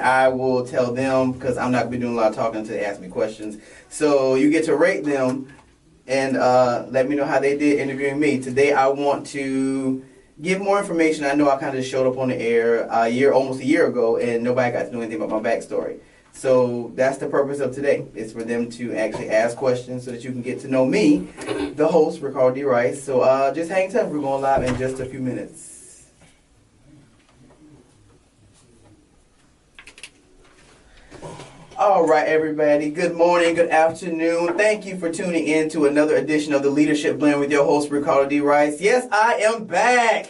I will tell them, because I'm not going to be doing a lot of talking until they ask me questions. So you get to rate them and let me know how they did interviewing me. Today I want to give more information. I know I kind of showed up on the air almost a year ago, and nobody got to know anything about my backstory. So that's the purpose of today, is for them to actually ask questions so that you can get to know me, the host, Ricardo D. Rice. So just hang tight. We're going live in just a few minutes. All right, everybody. Good morning, good afternoon. Thank you for tuning in to another edition of the Leadership Blend with your host, Ricardo D. Rice. Yes, I am back.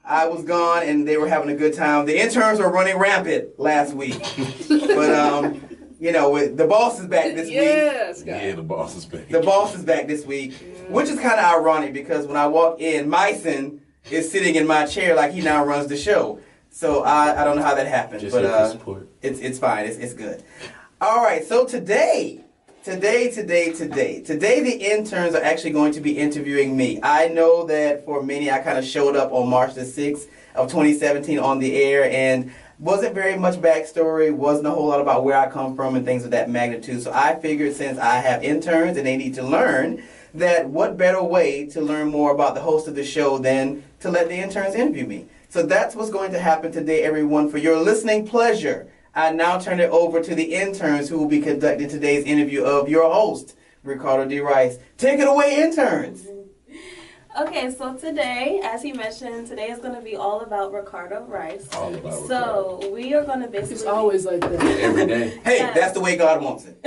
I was gone, and they were having a good time. The interns were running rampant last week. But, the boss is back this week. Yes, yeah, the boss is back. The boss is back this week, which is kind of ironic because when I walk in, Myson is sitting in my chair like he now runs the show. So I don't know how that happened, Just but here for support. It's fine. It's good. All right. So today, the interns are actually going to be interviewing me. I know that for many, I kind of showed up on March the 6th of 2017 on the air and wasn't very much backstory, wasn't a whole lot about where I come from and things of that magnitude. So I figured since I have interns and they need to learn, that what better way to learn more about the host of the show than to let the interns interview me. So that's what's going to happen today, everyone. For your listening pleasure, I now turn it over to the interns who will be conducting today's interview of your host, Ricardo D. Rice. Take it away, interns. Okay, so today, as he mentioned, today is going to be all about Ricardo Rice. All about So we are going to basically... It's always like that. every day. Hey, Yes. that's the way God wants it.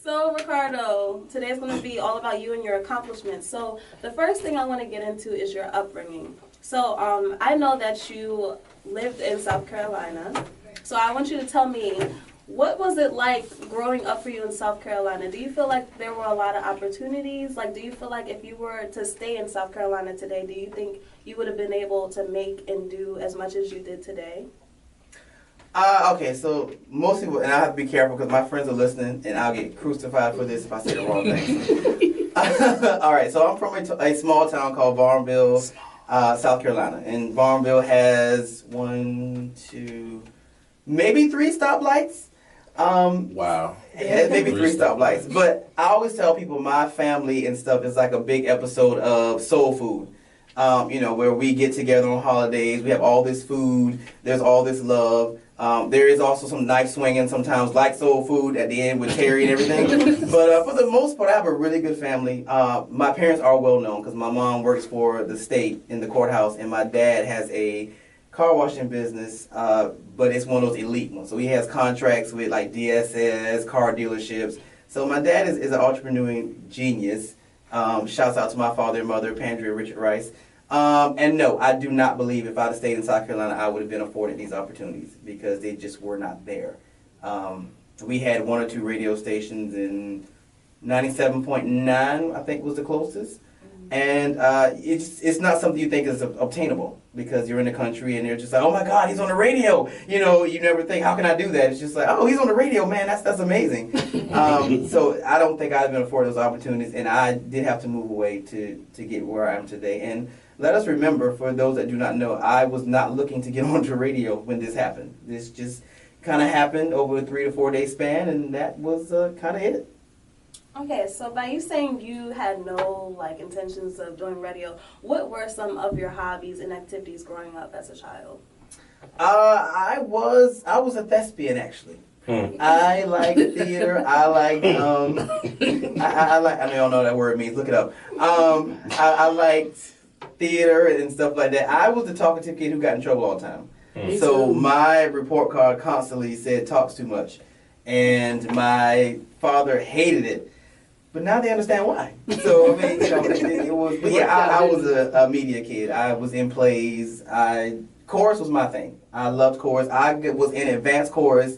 So Ricardo, today is going to be all about you and your accomplishments. So the first thing I want to get into is your upbringing. So I know that you lived in South Carolina. So I want you to tell me, what was it like growing up for you in South Carolina? Do you feel like there were a lot of opportunities? Like, do you feel like if you were to stay in South Carolina today, do you think you would have been able to make and do as much as you did today? Okay, so most people, and I have to be careful because my friends are listening, and I'll get crucified for this if I say the wrong thing. All right, so I'm from a small town called Varnville, South Carolina, and Varnville has maybe 3 stoplights. Wow. Yeah, maybe 3 Three stoplights. But I always tell people my family and stuff is like a big episode of soul food. Where we get together on holidays, we have all this food, there's all this love. There is also some knife swinging sometimes, like soul food at the end with Terry and everything. But for the most part, I have a really good family. My parents are well known because my mom works for the state in the courthouse, and my dad has a car washing business, but it's one of those elite ones. So he has contracts with like DSS, car dealerships. So my dad is an entrepreneurial genius. Shouts out to my father and mother, Pandria and Richard Rice. And no, I do not believe if I'd have stayed in South Carolina, I would have been afforded these opportunities because they just were not there. We had 1 or 2 radio stations in 97.9, I think was the closest. And it's not something you think is obtainable because you're in the country and they're just like, oh my God, he's on the radio. You never think, how can I do that? It's just like, oh, he's on the radio, man. That's amazing. So I don't think I've been afforded those opportunities, and I did have to move away to get where I am today. And let us remember, for those that do not know, I was not looking to get onto radio when this happened. This just kind of happened over a 3 to 4 day span, and that was kind of it. Okay, so by you saying you had no intentions of doing radio, what were some of your hobbies and activities growing up as a child? I was a thespian actually. I like theater. I like I know y'all know what that word means. Look it up. I liked theater and stuff like that. I was the talkative kid who got in trouble all the time. So my report card constantly said talks too much, and my father hated it. But now they understand why. So I mean, it was. But yeah, I was a media kid. I was in plays. Chorus was my thing. I loved chorus. I was in advanced chorus.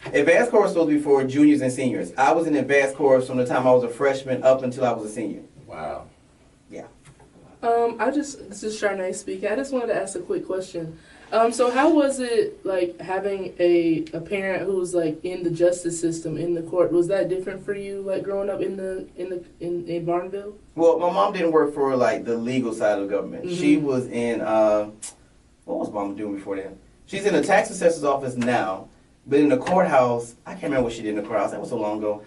Advanced chorus was supposed to be for juniors and seniors. I was in advanced chorus from the time I was a freshman up until I was a senior. Wow. Yeah. This is Charnay speaking. I just wanted to ask a quick question. So how was it having a parent who was in the justice system in the court? Was that different for you growing up in Barnville? Well, my mom didn't work for the legal side of the government. Mm-hmm. She was in what was mom doing before then? She's in the tax assessor's office now, but in the courthouse, I can't remember what she did in the courthouse. That was so long ago.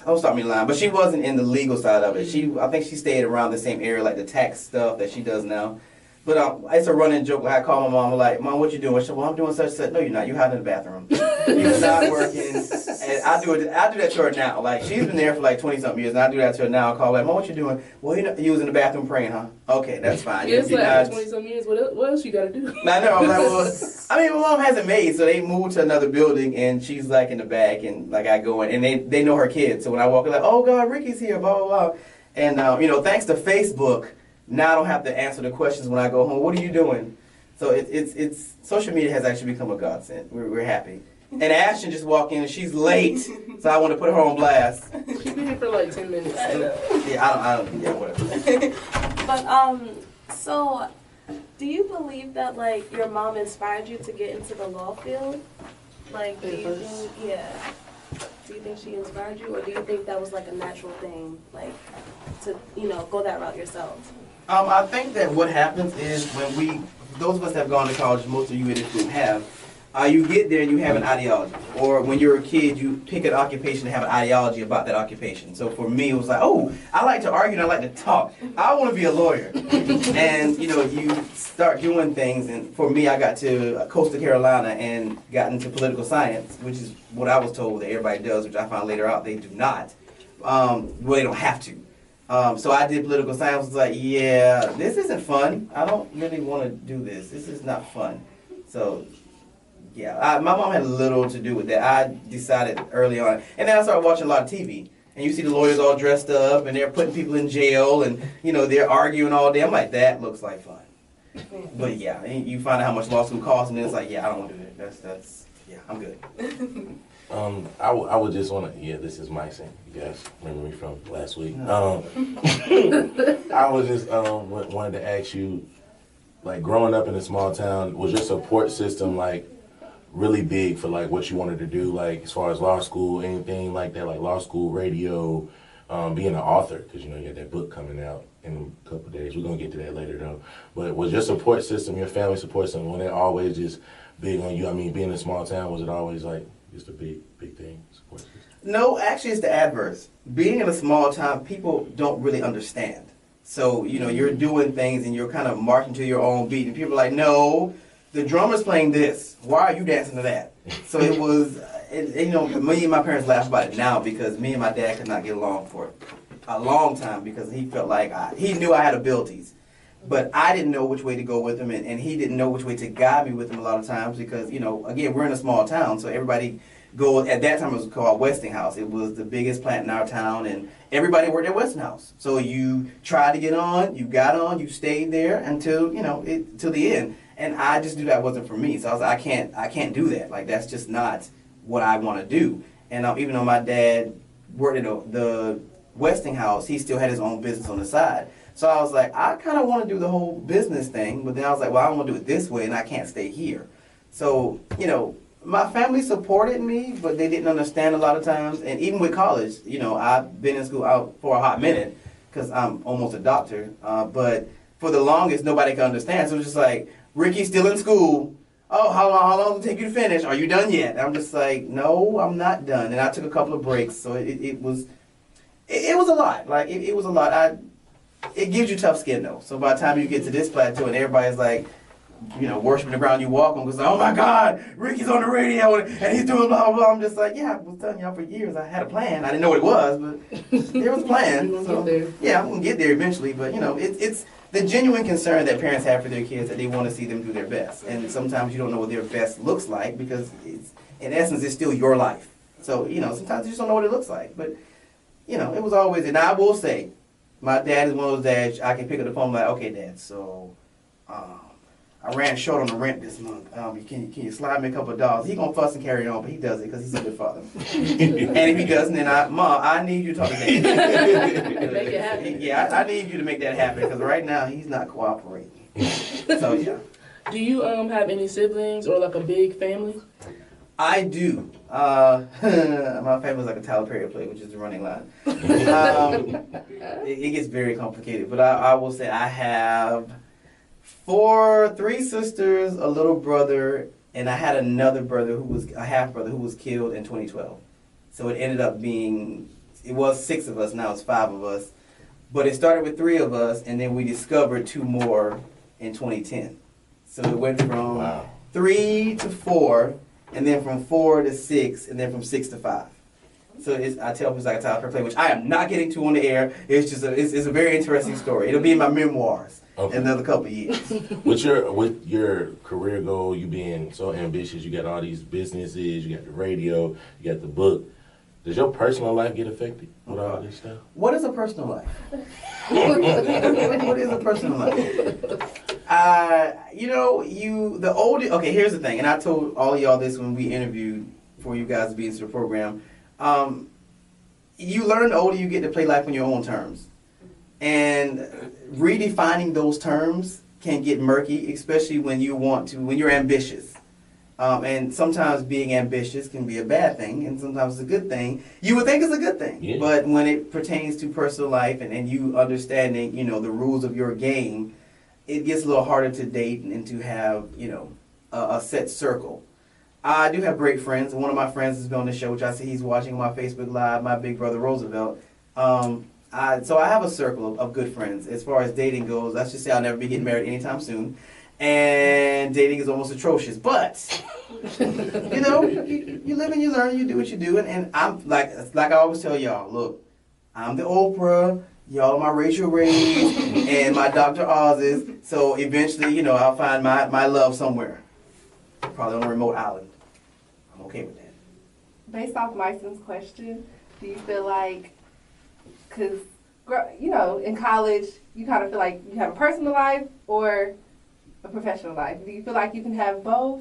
Don't stop me lying, but she wasn't in the legal side of it. I think she stayed around the same area, like the tax stuff that she does now. But it's a running joke. Like I call my mom, I'm like, Mom, what you doing? She said, well, I'm doing such and such. No, you're not. You're hiding in the bathroom. You're not working. And I do that to her now. Like, she's been there for like 20-something years, and I do that to her now. I call her, Mom, what you doing? Well, you was in the bathroom praying, huh? Okay, that's fine. Yeah, it's like after 20-something years, what else you got to do? I know. I'm like, well, I mean, my mom has a maid, so they moved to another building, and she's like in the back, and like I go in, and they know her kids. So when I walk in, like, oh, God, Ricky's here, blah, blah, blah. And, thanks to Facebook, now I don't have to answer the questions when I go home. What are you doing? So it's social media has actually become a godsend. We're happy. And Ashton just walked in and she's late, so I want to put her on blast. She's been here for like 10 minutes. Yeah, I don't. Yeah, whatever. But so do you believe that like your mom inspired you to get into the law field? Like, do you think she inspired you, or do you think that was like a natural thing, like to go that route yourself? I think that what happens is when those of us that have gone to college, most of you in this group have, you get there and you have an ideology. Or when you're a kid, you pick an occupation and have an ideology about that occupation. So for me, it was like, oh, I like to argue and I like to talk. I want to be a lawyer. And, you start doing things. And for me, I got to Coastal Carolina and got into political science, which is what I was told that everybody does, which I found later out they do not. Well, they don't have to. So I did political science. I was like, yeah, this isn't fun. I don't really want to do this. This is not fun. So, yeah, my mom had little to do with that. I decided early on. And then I started watching a lot of TV. And you see the lawyers all dressed up, and they're putting people in jail, and, they're arguing all day. I'm like, that looks like fun. But, yeah, you find out how much law school costs, and then it's like, yeah, I don't want to do that. That's yeah, I'm good. I would just want to, this is Mike saying, you guys remember me from last week. I was just wanted to ask you, like, growing up in a small town, was your support system, like, really big for, like, what you wanted to do, like, as far as law school, anything like that, like law school, radio, being an author, because, you had that book coming out in a couple of days. We're going to get to that later, though. But was your support system, your family support system, was it always just big on you? I mean, being in a small town, was it always, like, just a big thing? Support system? No, actually, it's the adverse. Being in a small town, people don't really understand. So, you're doing things and you're kind of marching to your own beat, and people are like, no, the drummer's playing this. Why are you dancing to that? So it was, me and my parents laugh about it now because me and my dad could not get along for a long time because he felt like he knew I had abilities. But I didn't know which way to go with him, and he didn't know which way to guide me with him a lot of times because, again, we're in a small town, so everybody goes, at that time it was called Westinghouse. It was the biggest plant in our town, and everybody worked at Westinghouse. So you tried to get on, you got on, you stayed there until, till the end. And I just knew that wasn't for me. So I was like, I can't do that. Like, that's just not what I want to do. And even though my dad worked at the Westinghouse, he still had his own business on the side. So I was like, I kind of want to do the whole business thing, but then I was like, well, I want to do it this way, and I can't stay here. So, my family supported me, but they didn't understand a lot of times. And even with college, I've been in school out for a hot minute because I'm almost a doctor. But for the longest, nobody could understand. So it was just like, Ricky's still in school. Oh, how long will it take you to finish? Are you done yet? And I'm just like, no, I'm not done. And I took a couple of breaks, so it was a lot. Like, it was a lot. It gives you tough skin, though. So by the time you get to this plateau and everybody's like, worshiping the ground you walk on, because, oh my God, Ricky's on the radio and he's doing blah, blah, blah. I'm just like, yeah, I was telling y'all for years I had a plan. I didn't know what it was, but there was a plan. So, yeah, I'm going to get there eventually. But, it's the genuine concern that parents have for their kids that they want to see them do their best. And sometimes you don't know what their best looks like because, in essence, it's still your life. So, sometimes you just don't know what it looks like. But, it was always, and I will say, my dad is one of those dads, I can pick up the phone and be like, okay, Dad, so I ran short on the rent this month. Can you slide me a couple of dollars? He gonna fuss and carry on, but he does it because he's a good father. And if he doesn't, then Mom, I need you to talk to Dad. Make it happen. Yeah, I need you to make that happen because right now he's not cooperating. So yeah. Do you have any siblings or like a big family? I do. My family's like a Tyler Perry play, which is the running line. It gets very complicated, but I will say I have Three sisters, a little brother, and I had another brother who was a half brother who was killed in 2012. So it ended up being, it was 6 of us, now it's 5 of us. But it started with 3 of us, and then we discovered 2 more in 2010. So it went from 3 to 4, and then from 4 to 6, and then from 6 to 5. So I tell people it's like a Tyler Perry play, which I am not getting to on the air. It's just it's a very interesting story. It'll be in my memoirs in another couple of years. With your career goal, you being so ambitious, you got all these businesses, you got the radio, you got the book. Does your personal life get affected with all this stuff? What is a personal life? What is a personal life? The older. Okay, here's the thing, and I told all of y'all this when we interviewed for you guys to be into the program. You learn the older you get to play life on your own terms, and redefining those terms can get murky, especially when you're ambitious. And sometimes being ambitious can be a bad thing, and sometimes it's a good thing. You would think it's a good thing, yeah. But when it pertains to personal life and you understanding, the rules of your game, it gets a little harder to date and to have, a set circle. I do have great friends. One of my friends has been on the show, which I see he's watching my Facebook Live, my big brother Roosevelt. So I have a circle of good friends. As far as dating goes, let's just say I'll never be getting married anytime soon. And dating is almost atrocious. But, you live and you learn, you do what you do. And I'm, like I always tell y'all, look, I'm the Oprah, y'all are my Rachel Ray's, and my Dr. Oz's. So eventually, I'll find my love somewhere. Probably on a remote island. I'm okay with that. Based off Myson's question, do you feel like, because, in college, you kind of feel like you have a personal life or a professional life? Do you feel like you can have both?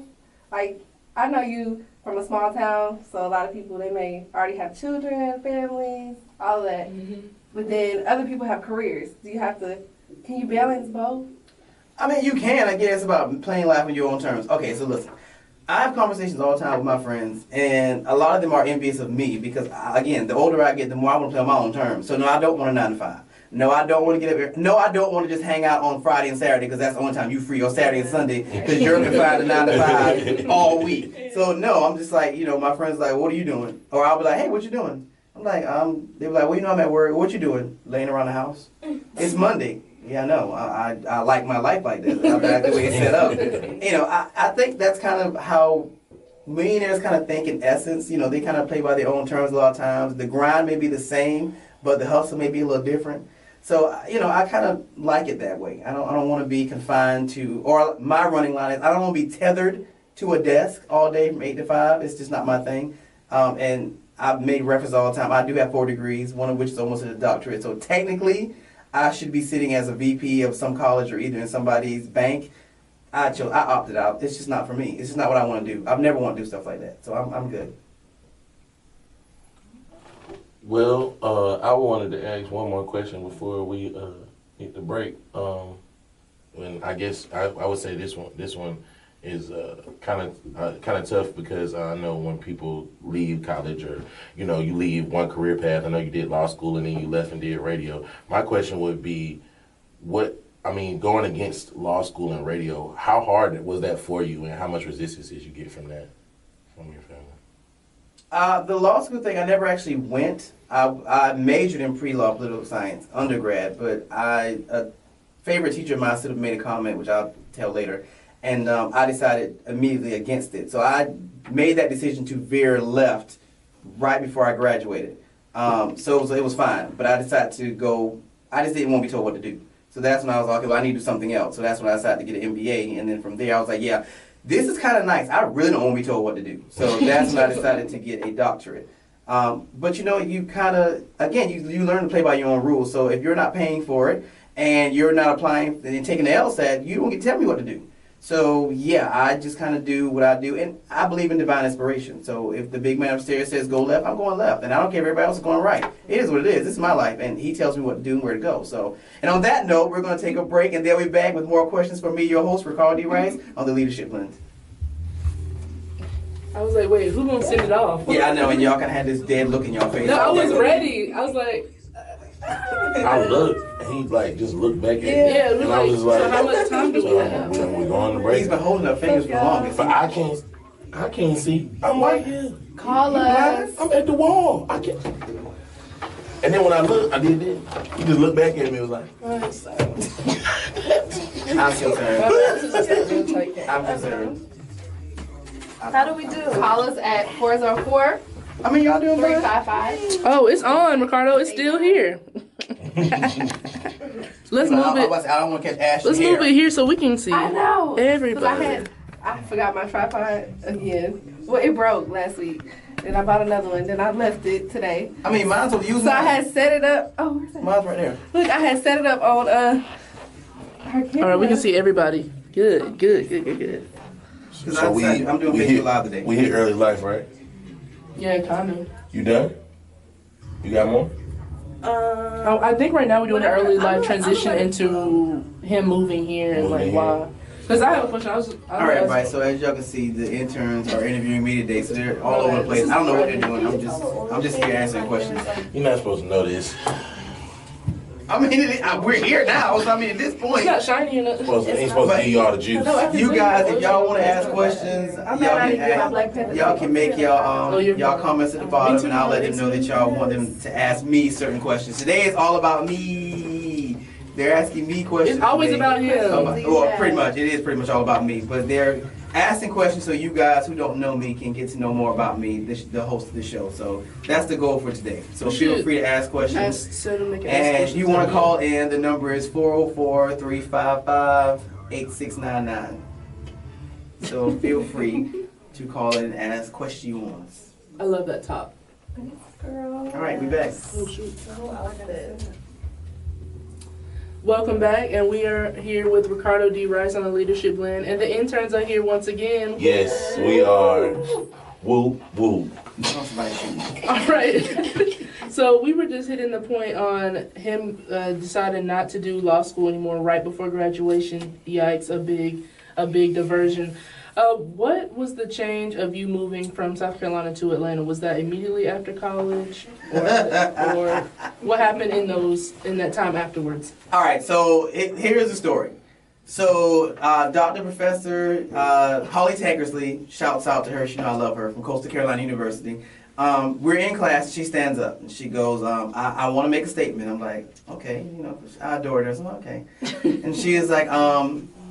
Like, I know you from a small town, so a lot of people, they may already have children, families, all that. Mm-hmm. But then other people have careers. Can you balance both? I mean, you can. I guess it's about playing life on your own terms. Okay, so listen. I have conversations all the time with my friends, and a lot of them are envious of me because, again, the older I get, the more I want to play on my own terms. So, no, I don't want a 9 to 5. No, I don't want to get up here. No, I don't want to just hang out on Friday and Saturday because that's the only time you free, or Saturday and Sunday because you're confined to 9 to 5 all week. So, no, I'm just like, my friends are like, what are you doing? Or I'll be like, hey, what you doing? I'm like, they be like, well, I'm at work. What you doing? Laying around the house? It's Monday. Yeah, I know. I like my life like that. I like the way it's set up. I think that's kind of how millionaires kind of think in essence. They kind of play by their own terms a lot of times. The grind may be the same, but the hustle may be a little different. So, I kind of like it that way. I don't want to be confined to, or my running line is I don't want to be tethered to a desk all day from 8 to 5. It's just not my thing. And I've made reference all the time. I do have 4 degrees, one of which is almost a doctorate. So technically, I should be sitting as a VP of some college or either in somebody's bank. I opted out. It's just not for me. It's just not what I want to do. I've never want to do stuff like that. So I'm good. Well, I wanted to ask one more question before we hit the break. And I guess I would say this one is kind of tough because I know when people leave college or you leave one career path. I know you did law school and then you left and did radio. My question would be, going against law school and radio, how hard was that for you, and how much resistance did you get from that from your family? The law school thing, I never actually went. I majored in pre-law political science undergrad, but a favorite teacher of mine sort of made a comment, which I'll tell later. And I decided immediately against it. So I made that decision to veer left right before I graduated. So it was fine. But I decided to go, I just didn't want to be told what to do. So that's when I was like, okay, well, I need to do something else. So that's when I decided to get an MBA. And then from there, I was like, yeah, this is kind of nice. I really don't want to be told what to do. So that's when I decided to get a doctorate. But you kind of, again, you learn to play by your own rules. So if you're not paying for it and you're not applying and taking the LSAT, you don't get to tell me what to do. So, yeah, I just kind of do what I do, and I believe in divine inspiration. So if the big man upstairs says go left, I'm going left, and I don't care if everybody else is going right. It is what it is. This is my life, and he tells me what to do and where to go. So, and on that note, we're going to take a break, and then we'll be back with more questions from me, your host, Ricardo D. Wrice, on the Leadership Lens. I was like, wait, who's going to send it off? Yeah, I know, and y'all kind of had this dead look in y'all face. No, I was ready. I was like... I looked, and he like just looked back at me. Yeah, we're and I was like, just so how much time do we have? we going to break. He's been holding up fingers for the longest. But I can't see. I'm right here. Call us. I'm at the wall. I can't. And then when I looked, I did this. He just looked back at me and was like, I'm concerned. I'm concerned. How do we do? Call us at 404 I mean, y'all doing good. 355. Oh, it's on, Ricardo. It's still here. Let's move it. I don't want to catch Ashley. Let's move it here so we can see I know. 'Cause everybody. I forgot my tripod again. Well, it broke last week. Then I bought another one. Then I left it today. I mean, mine's what using. So I had set it up. Oh, where's that? Mine's right there. Look, I had set it up on her camera. All right, we can see everybody. Good. I'm so doing Facebook Live today. We hit early life, right? Yeah, kind of. You done? You got more? I think right now we're doing an early live transition into him moving here and like why. Because I have a question. All right, everybody. So as y'all can see, the interns are interviewing me today, so they're all over the place. I don't know what they're doing. I'm just here answering questions. You're not supposed to know this. I mean, we're here now. So I mean, at this point, It's not shiny enough. Ain't supposed to give you all the juice. you guys, if y'all want to ask questions, y'all can make y'all comments at the bottom, and I'll let them know that y'all want them to ask me certain questions. Today is all about me. They're asking me questions. It's always today. about him. Well, pretty much. It is pretty much all about me. But they're asking questions so you guys who don't know me can get to know more about me, the host of the show. So that's the goal for today. So feel free to ask questions. And if you want to call in, the number is 404-355-8699. So feel free to call in and ask questions. I love that top. All right, we back. Oh, shoot. Welcome back, and we are here with Ricardo D. Wrice on the Leadership Blend, and the interns are here once again. Yes, we are. Woo, woo. All right. So we were just hitting the point on him deciding not to do law school anymore right before graduation. Yikes, a big diversion. What was the change of you moving from South Carolina to Atlanta? Was that immediately after college, or what happened in that time afterwards? All right, so here's the story. So Dr. Professor Holly Tankersley, shouts out to her, she know I love her, from Coastal Carolina University. We're in class, she stands up and she goes, I want to make a statement. I'm like, okay, I adore her, so okay. And she is like,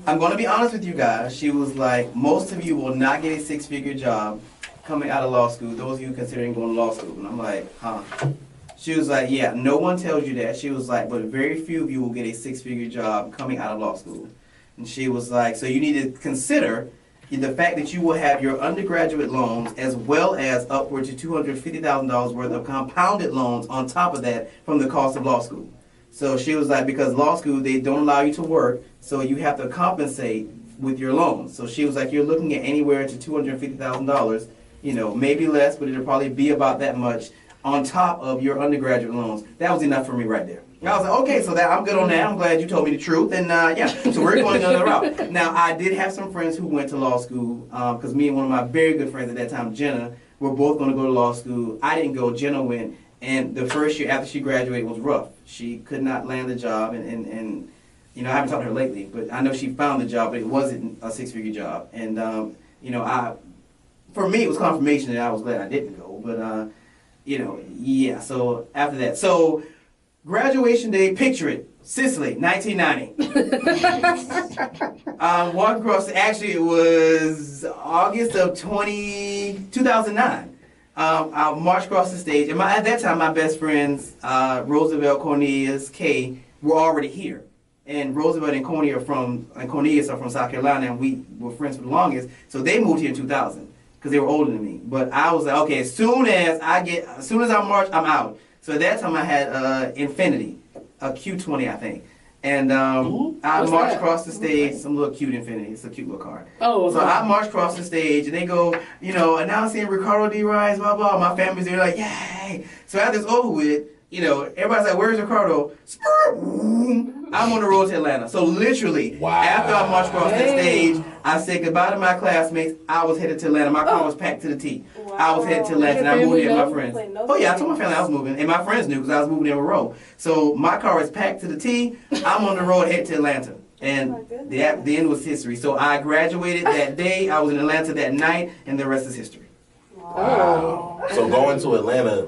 I'm going to be honest with you guys. She was like, most of you will not get a six-figure job coming out of law school, those of you considering going to law school. And I'm like, huh? She was like, yeah, no one tells you that. She was like, but very few of you will get a six-figure job coming out of law school. And she was like, so you need to consider the fact that you will have your undergraduate loans as well as upwards to $250,000 worth of compounded loans on top of that from the cost of law school. So she was like, because law school, they don't allow you to work, so you have to compensate with your loans. So she was like, you're looking at anywhere to $250,000, maybe less, but it'll probably be about that much on top of your undergraduate loans. That was enough for me right there. And I was like, okay, so I'm good on that. I'm glad you told me the truth. And so we're going another route. Now, I did have some friends who went to law school, because me and one of my very good friends at that time, Jenna, were both going to go to law school. I didn't go. Jenna went. And the first year after she graduated was rough. She could not land the job, and I haven't talked to her lately, but I know she found the job, but it wasn't a six-figure job. And for me, it was confirmation that I was glad I didn't go. But so after that, so graduation day, picture it, Sicily, 1990. Walking across. Actually, it was August of 2009. I marched across the stage, and at that time, my best friends, Roosevelt, Cornelius, Kay, were already here. And Roosevelt and Cornelius are from South Carolina, and we were friends for the longest. So they moved here in 2000 because they were older than me. But I was like, okay, as soon as I march, I'm out. So at that time, I had Infinity, a Q20, I think. And I marched across the stage, some little cute Infinity. It's a cute little car. Oh, okay. So I marched across the stage, and they go, announcing Ricardo D. Wrice, blah, blah. My family's there like, yay. So after it's over with, you know, everybody's like, where's Ricardo? I'm on the road to Atlanta. So literally, Wow. after I marched across that Dang. stage, I said goodbye to my classmates. I was headed to Atlanta. My car was packed to the T. I was headed to Atlanta, and I moved in with my friends. Wait, no Oh yeah, I told my kidding. family I was moving, and my friends knew because I was moving in a row. So my car is packed to the T. I'm on the road headed to Atlanta. And Oh my goodness. the end was history. So I graduated that day. I was in Atlanta that night, and the rest is history. Wow. So going to Atlanta,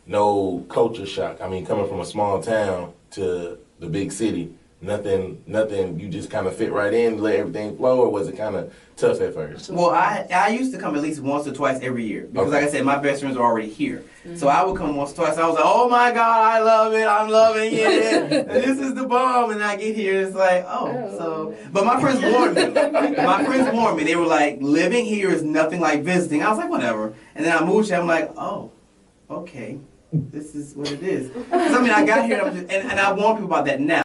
no culture shock. I mean, coming from a small town to the big city, nothing. You just kind of fit right in, let everything flow, or was it kind of tough at first? Well, I used to come at least once or twice every year because, like I said, my best friends are already here. So I would come once or twice. I was like, oh my God, I love it. I'm loving it. This is the bomb. And I get here and it's like, oh. So, but my friends warned me. My friends warned me. They were like, living here is nothing like visiting. I was like, whatever. And then I moved here. I'm like, oh, okay. This is what it is. 'Cause, I mean, I got here and I warn people about that now.